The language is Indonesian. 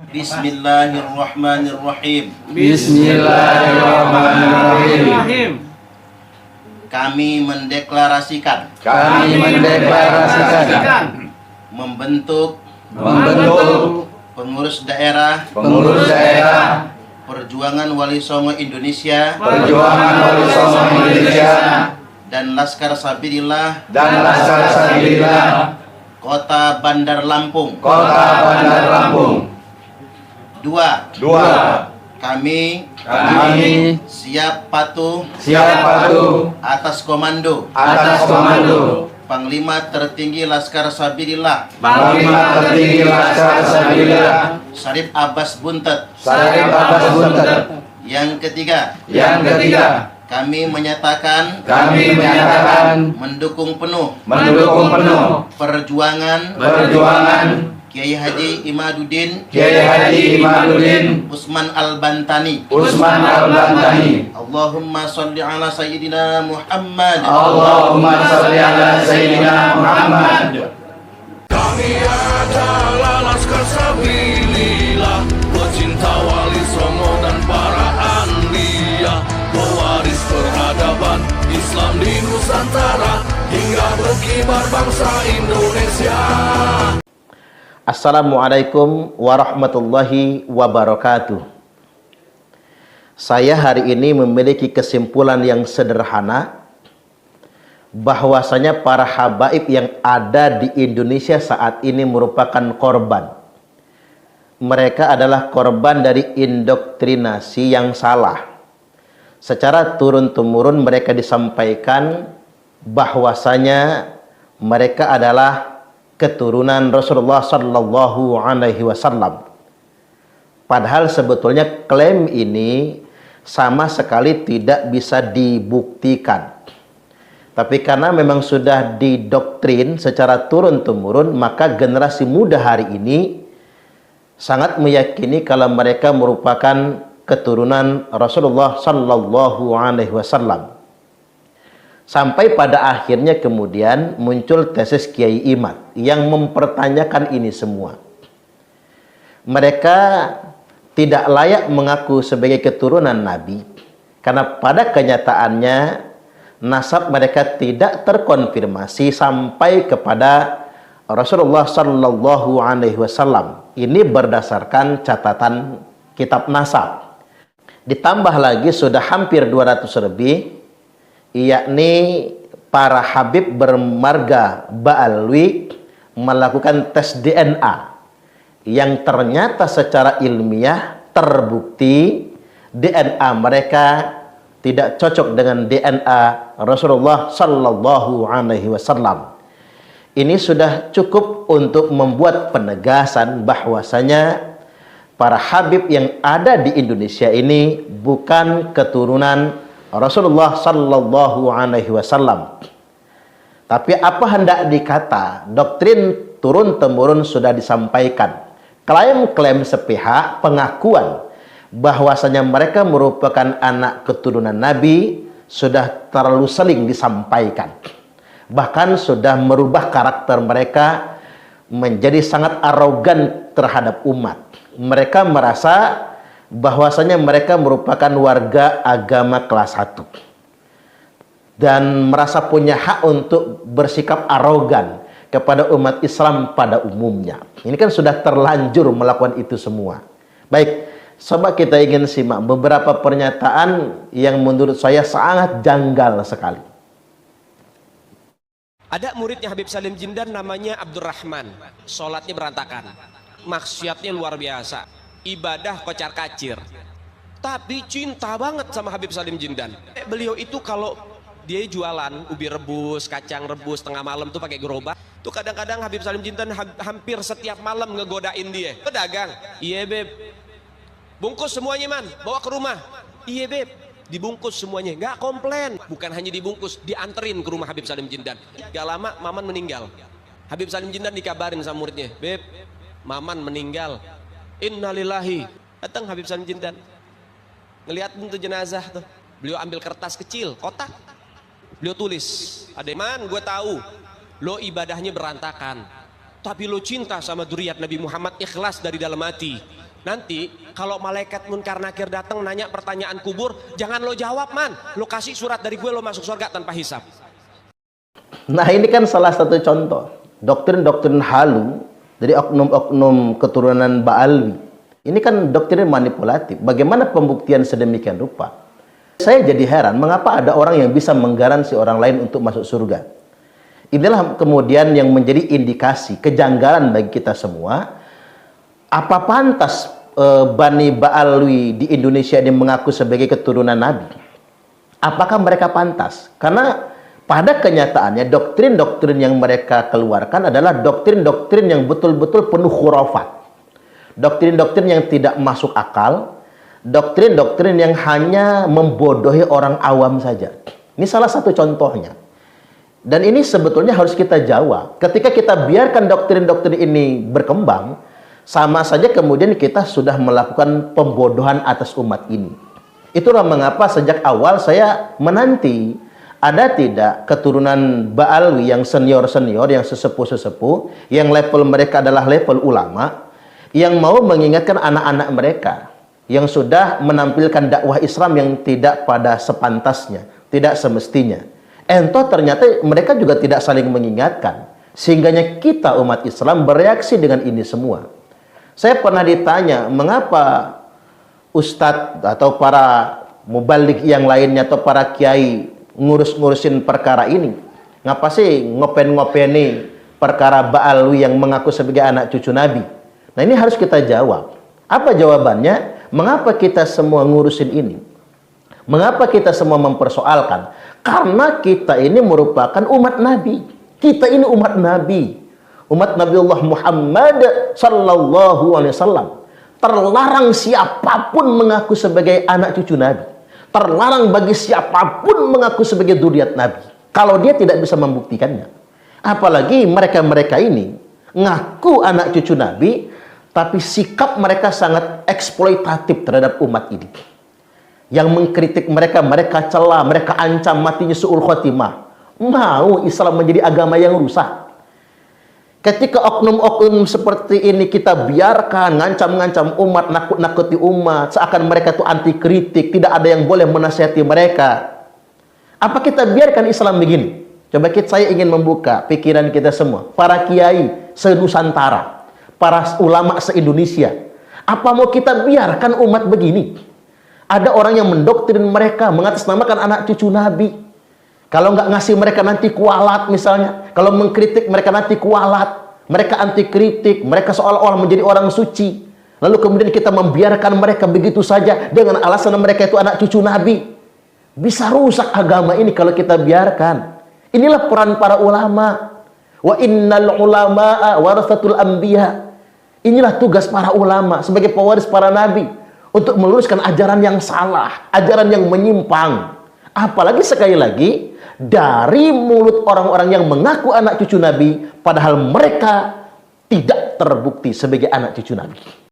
Bismillahirrahmanirrahim. Bismillahirrahmanirrahim. Kami mendeklarasikan membentuk pengurus daerah Perjuangan Wali Songo Indonesia dan Laskar Sabilillah Kota Bandar Lampung. Dua, kami siap patuh atas komando Panglima Tertinggi Laskar Sabilillah Syarif Abbas Buntet. Yang ketiga, kami menyatakan mendukung penuh perjuangan Kiai Haji Imaduddin Usman Al-Bantani. Allahumma sholli ala sayyidina Muhammad. Kami adalah Laskar Sabilillah, pecinta Wali Songo dan para anbiya, pewaris peradaban Islam di Nusantara hingga berkibar bangsa Indonesia. Assalamualaikum warahmatullahi wabarakatuh. Saya hari ini memiliki kesimpulan yang sederhana bahwasanya para habaib yang ada di Indonesia saat ini merupakan korban. Mereka adalah korban dari indoktrinasi yang salah. Secara turun-temurun mereka disampaikan bahwasanya mereka adalah keturunan Rasulullah Sallallahu Alaihi Wasallam. Padahal sebetulnya klaim ini sama sekali tidak bisa dibuktikan. Tapi karena memang sudah didoktrin secara turun-temurun, maka generasi muda hari ini sangat meyakini kalau mereka merupakan keturunan Rasulullah Sallallahu Alaihi Wasallam. Sampai pada akhirnya kemudian muncul tesis Kiai Imad yang mempertanyakan ini semua. Mereka tidak layak mengaku sebagai keturunan Nabi karena pada kenyataannya nasab mereka tidak terkonfirmasi sampai kepada Rasulullah Sallallahu Alaihi Wasallam. Ini berdasarkan catatan kitab nasab. Ditambah lagi sudah hampir 200 lebih, yakni para habib bermarga Ba'alwi melakukan tes DNA yang ternyata secara ilmiah terbukti DNA mereka tidak cocok dengan DNA Rasulullah Sallallahu Alaihi Wasallam. Ini sudah cukup untuk membuat penegasan bahwasanya para habib yang ada di Indonesia ini bukan keturunan Rasulullah Sallallahu Alaihi Wasallam. Tapi apa hendak dikata, doktrin turun-temurun sudah disampaikan. Klaim-klaim sepihak, pengakuan bahwasanya mereka merupakan anak keturunan Nabi sudah terlalu sering disampaikan. Bahkan sudah merubah karakter mereka menjadi sangat arogan terhadap umat. Mereka merasa bahwasanya mereka merupakan warga agama kelas 1 dan merasa punya hak untuk bersikap arogan kepada umat Islam pada umumnya. Ini kan sudah terlanjur melakukan itu semua. Baik, coba kita ingin simak beberapa pernyataan yang menurut saya sangat janggal sekali. Ada muridnya Habib Salim Jindan namanya Abdurrahman, sholatnya berantakan, maksiatnya luar biasa, ibadah kocar kacir, tapi cinta banget sama Habib Salim Jindan. Beliau itu kalau dia jualan ubi rebus, kacang rebus tengah malam tuh pakai gerobak tuh, kadang-kadang Habib Salim Jindan hampir setiap malam ngegodain dia. Pedagang, iya beb, bungkus semuanya man, bawa ke rumah. Iya beb, dibungkus semuanya, nggak komplain. Bukan hanya dibungkus, dianterin ke rumah Habib Salim Jindan. Gak lama Maman meninggal. Habib Salim Jindan dikabarin sama muridnya, beb, Maman meninggal. Innalillahi. Datang Habib Salim Jindan, ngeliat tuh jenazah tuh, beliau ambil kertas kecil, kotak, beliau tulis, Ademan, gue tahu lo ibadahnya berantakan, tapi lo cinta sama dzurriyyat Nabi Muhammad, ikhlas dari dalam hati. Nanti kalau malaikat munkar nakir datang nanya pertanyaan kubur, jangan lo jawab man, lo kasih surat dari gue, lo masuk surga tanpa hisap. Nah, ini kan salah satu contoh doktrin-doktrin halu dari oknum-oknum keturunan Ba'alwi. Ini kan doktrin manipulatif. Bagaimana pembuktian sedemikian rupa? Saya jadi heran, mengapa ada orang yang bisa menggaransi orang lain untuk masuk surga? Inilah kemudian yang menjadi indikasi kejanggalan bagi kita semua. Apa pantas Bani Ba'alwi di Indonesia ini mengaku sebagai keturunan Nabi? Apakah mereka pantas? Karena pada kenyataannya doktrin-doktrin yang mereka keluarkan adalah doktrin-doktrin yang betul-betul penuh khurafat. Doktrin-doktrin yang tidak masuk akal, doktrin-doktrin yang hanya membodohi orang awam saja. Ini salah satu contohnya. Dan ini sebetulnya harus kita jawab. Ketika kita biarkan doktrin-doktrin ini berkembang, sama saja kemudian kita sudah melakukan pembodohan atas umat ini. Itulah mengapa sejak awal saya menanti ada tidak keturunan Ba'alwi yang senior-senior, yang sesepuh-sesepuh, yang level mereka adalah level ulama, yang mau mengingatkan anak-anak mereka yang sudah menampilkan dakwah Islam yang tidak pada sepantasnya, tidak semestinya. Entah ternyata mereka juga tidak saling mengingatkan, sehingganya kita umat Islam bereaksi dengan ini semua. Saya pernah ditanya, mengapa ustadz atau para mubalik yang lainnya atau para kiai ngurus-ngurusin perkara ini? Ngapa sih ngopen-ngopeni perkara Ba'alwi yang mengaku sebagai anak cucu Nabi? Nah, ini harus kita jawab. Apa jawabannya? Mengapa kita semua ngurusin ini? Mengapa kita semua mempersoalkan? Karena kita ini merupakan umat Nabi. Kita ini umat Nabi. Umat Nabiullah Muhammad sallallahu alaihi wasallam. Terlarang siapapun mengaku sebagai anak cucu Nabi. Terlarang bagi siapapun mengaku sebagai dzurriat Nabi kalau dia tidak bisa membuktikannya. Apalagi mereka-mereka ini ngaku anak cucu Nabi, tapi sikap mereka sangat eksploitatif terhadap umat ini. Yang mengkritik mereka, mereka cela, mereka ancam matinya su'ul khotimah. Mau Islam menjadi agama yang rusak. Ketika oknum-oknum seperti ini kita biarkan ngancam-ngancam umat, nakut-nakuti umat, seakan mereka itu anti kritik, tidak ada yang boleh menasihati mereka. Apa kita biarkan Islam begini? Coba saya ingin membuka pikiran kita semua, para kiai se-Nusantara, para ulama se-Indonesia. Apa mau kita biarkan umat begini? Ada orang yang mendoktrin mereka, mengatasnamakan anak cucu Nabi. Kalau nggak ngasih mereka nanti kualat misalnya. Kalau mengkritik mereka nanti kualat. Mereka anti kritik. Mereka seolah-olah menjadi orang suci. Lalu kemudian kita membiarkan mereka begitu saja dengan alasan mereka itu anak cucu Nabi. Bisa rusak agama ini kalau kita biarkan. Inilah peran para ulama. Wa innal ulama'a warathatul anbiya. Inilah tugas para ulama sebagai pewaris para nabi untuk meluruskan ajaran yang salah, ajaran yang menyimpang. Apalagi sekali lagi dari mulut orang-orang yang mengaku anak cucu Nabi, padahal mereka tidak terbukti sebagai anak cucu Nabi.